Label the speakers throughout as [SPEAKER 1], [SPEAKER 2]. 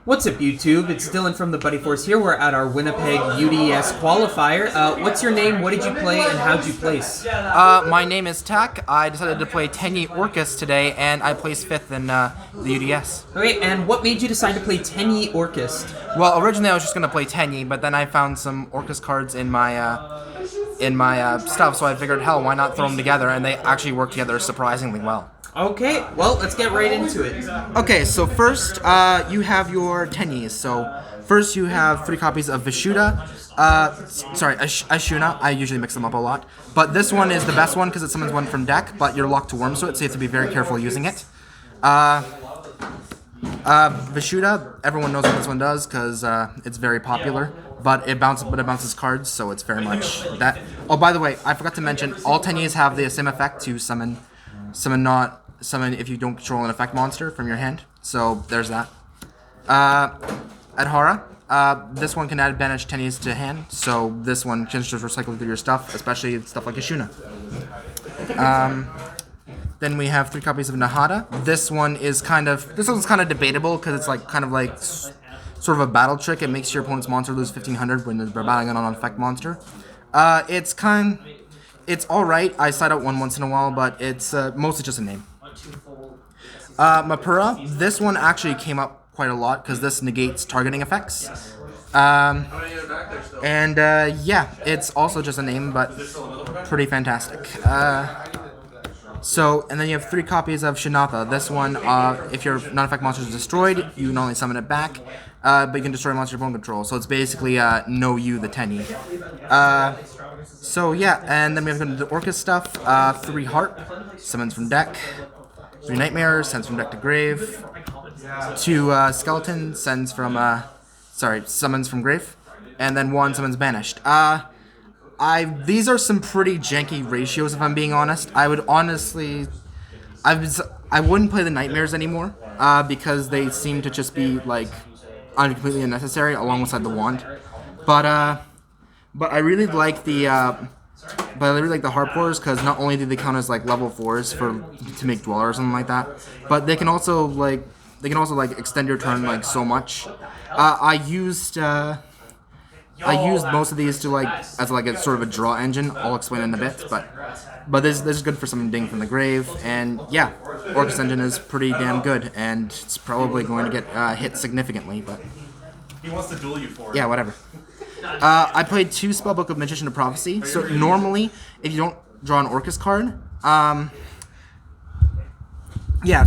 [SPEAKER 1] What's up, YouTube? It's Dylan from the Buddy Force here. We're at our Winnipeg UDS qualifier. What's your name? What did you play, and how'd you place?
[SPEAKER 2] My name is Tak. I decided to play Tenyi Orcust today, and I placed 5th in the UDS.
[SPEAKER 1] Okay, and what made you decide to play Tenyi Orcust?
[SPEAKER 2] Well, originally I was just going to play Tenyi, but then I found some Orcust cards in my stuff, so I figured, hell, why not throw them together? And they actually work together surprisingly well.
[SPEAKER 1] Okay, well, let's get right into it.
[SPEAKER 2] Okay, so first, you have your Tenyis. So first you have 3 copies of Vishuddha. Ashuna. I usually mix them up a lot. But this one is the best one because it summons one from deck, but you're locked to Wormswit, so you have to be very careful using it. Vishuddha, everyone knows what this one does because it's very popular. But it bounces cards, so it's very much that. Oh, by the way, I forgot to mention, all Tenyis have the same effect to summon if you don't control an effect monster from your hand. So there's that. Adhara. This one can add banished Tenyis to hand, so this one can just recycle through your stuff, especially stuff like Ashuna. Then we have 3 copies of Nahada. This one's kind of debatable because it's sort of a battle trick. It makes your opponent's monster lose 1500 when they're battling on an effect monster. It's alright. I side out one once in a while, but it's mostly just a name. Mapura. This one actually came up quite a lot because this negates targeting effects. Yeah, it's also just a name, but pretty fantastic. And then you have 3 copies of Shinatha. This one, if your non-effect monster is destroyed, you can only summon it back, but you can destroy a monster your opponent control. So it's basically no you, the Tenyi. So yeah, and then we have the Orcust stuff. 3 Harp, summons from deck. 3 Nightmares, sends from deck to grave. 2 Skeleton, summons from grave. And then 1 summons banished. These are some pretty janky ratios, if I'm being honest. I wouldn't play the Nightmares anymore, because they seem to just be completely unnecessary alongside the wand. But I really like the Harp Horrors because not only do they count as level 4s to make Dweller or something like that, but they can also extend your turn so much. I used most of these to as a sort of a draw engine. I'll explain in a bit, but this is good for summoning from the grave, and yeah, Orcust engine is pretty damn good, and it's probably going to get hit significantly, but
[SPEAKER 3] he wants to duel you for it.
[SPEAKER 2] Yeah, whatever. I played 2 Spellbook of Magician of Prophecy. So normally, if you don't draw an Orcust card,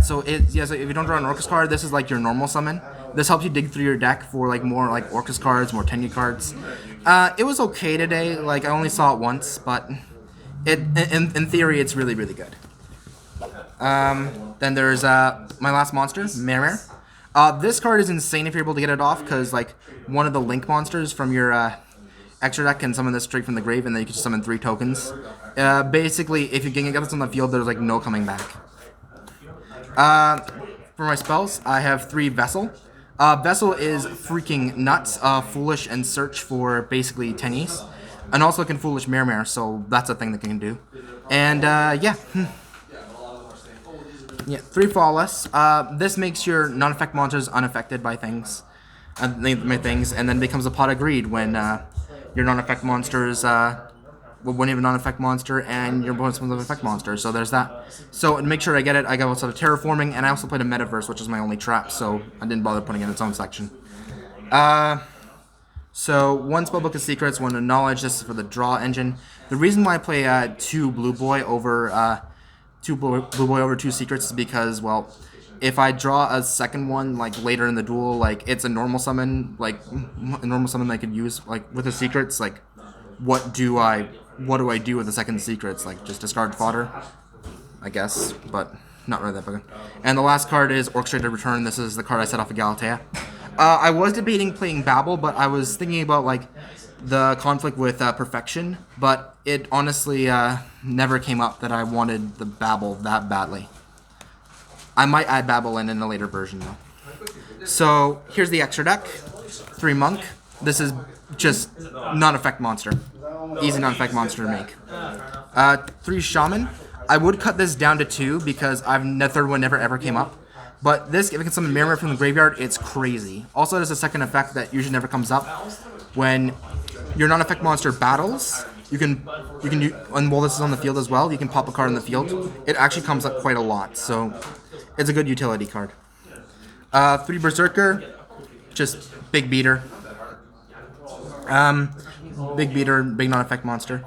[SPEAKER 2] so if you don't draw an Orcust card, this is your normal summon. This helps you dig through your deck for more Orcust cards, more Tenyi cards. It was okay today. I only saw it once, but in theory, it's really, really good. Then there's my last monster, Mermer. This card is insane if you're able to get it off, because one of the link monsters from your extra deck can summon this straight from the grave, and then you can just summon 3 tokens. Basically, if you can get this on the field, there's no coming back. For my spells, I have 3 Vessel. Vessel is freaking nuts. Foolish and search for basically Tenyis, and also can Foolish Mermer, so that's a thing that can do. And yeah. Yeah, 3 Flawless. This makes your non-effect monsters unaffected by things, and then becomes a Pot of Greed when your non-effect monsters, when you have a non-effect monster and your opponent's an effect monster. So there's that. So to make sure I get it, I got also Terraforming, and I also played a Metaverse, which is my only trap, so I didn't bother putting it in its own section. So 1 Spellbook of Secrets, 1 of Knowledge. This is for the draw engine. The reason why I play 2 Blue Boy over 2 Secrets is because, well, if I draw a second one later in the duel, it's a normal summon, I could use with the secrets. What do I do with the second secrets? Just discard fodder, I guess, but not really that big. And the last card is Orchestrated Return. This is the card I set off of Galatea. I was debating playing Babel, but I was thinking about the conflict with Perfection, but it honestly never came up that I wanted the Babel that badly. I might add Babel in a later version, though. So here's the extra deck. 3 Monk. This is just non-effect monster. Easy non-effect monster to make. 3 Shaman. I would cut this down to 2 because the third one never ever came up. But this, if it can summon Mirror from the graveyard, it's crazy. Also, there's a second effect that usually never comes up. When your non-effect monster battles, you can do, and while this is on the field as well, you can pop a card in the field. It actually comes up quite a lot, so it's a good utility card. 3 Berserker, just big beater. Big beater, big non-effect monster.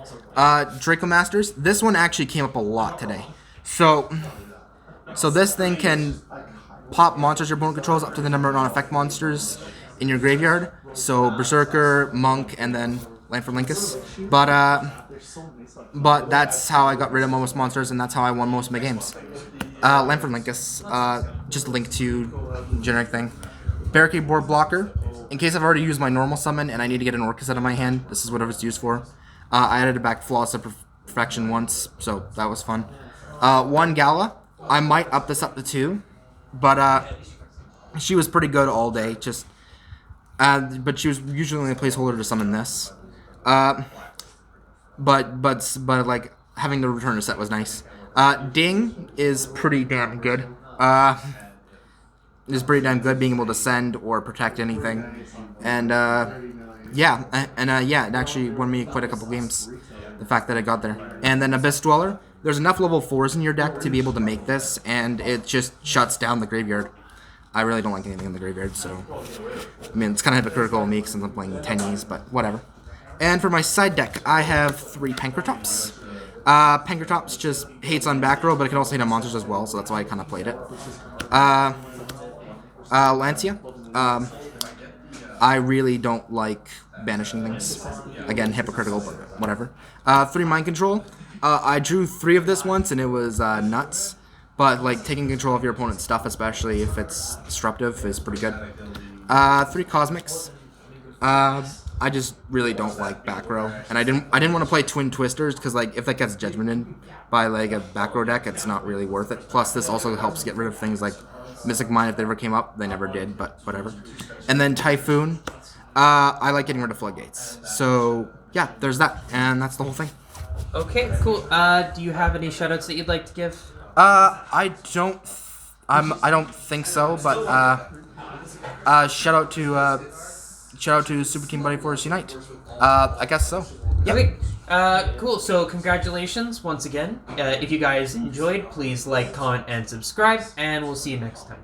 [SPEAKER 2] Draco Masters, this one actually came up a lot today. So this thing can pop monsters your opponent controls up to the number of non-effect monsters in your graveyard. So Berserker, Monk, and then Land for Linkus. But that's how I got rid of most monsters, and that's how I won most of my games. Land for Linkus, just link to generic thing. Barricade Board Blocker. In case I've already used my normal summon and I need to get an Orcust out of my hand, this is what it was used for. I added it back Flawless to Perfection once, so that was fun. 1 Gala. I might up this up to 2, but she was pretty good all day. Just, but she was usually only a placeholder to summon this. But like having the returner set was nice. Ding is pretty damn good. Is pretty damn good being able to send or protect anything, and yeah, it actually won me quite a couple games. The fact that I got there, and then Abyss Dweller. There's enough level 4s in your deck to be able to make this, and it just shuts down the graveyard. I really don't like anything in the graveyard, so I mean it's kind of hypocritical of me since I'm playing Tenyis, but whatever. And for my side deck, I have 3 Pankratops. Pankratops just hates on back row, but it can also hit on monsters as well, so that's why I kind of played it. Lancia. I really don't like banishing things. Again, hypocritical, but whatever. 3 Mind Control. I drew 3 of this once, and it was nuts. But like taking control of your opponent's stuff, especially if it's disruptive, is pretty good. 3 Cosmics. I just really don't like back row, and I didn't want to play Twin Twisters because like if that gets judgmented by like a back row deck, it's not really worth it. Plus, this also helps get rid of things like Mystic Mine if they ever came up. They never did, but whatever. And then Typhoon. I like getting rid of Floodgates. So yeah, there's that, and that's the whole thing.
[SPEAKER 1] Okay, cool. Do you have any shoutouts that you'd like to give?
[SPEAKER 2] I don't think so, but shout out to Super Team Buddy Force Unite. I guess so.
[SPEAKER 1] Yep. Okay. Cool. So congratulations once again. If you guys enjoyed, please like, comment, and subscribe, and we'll see you next time.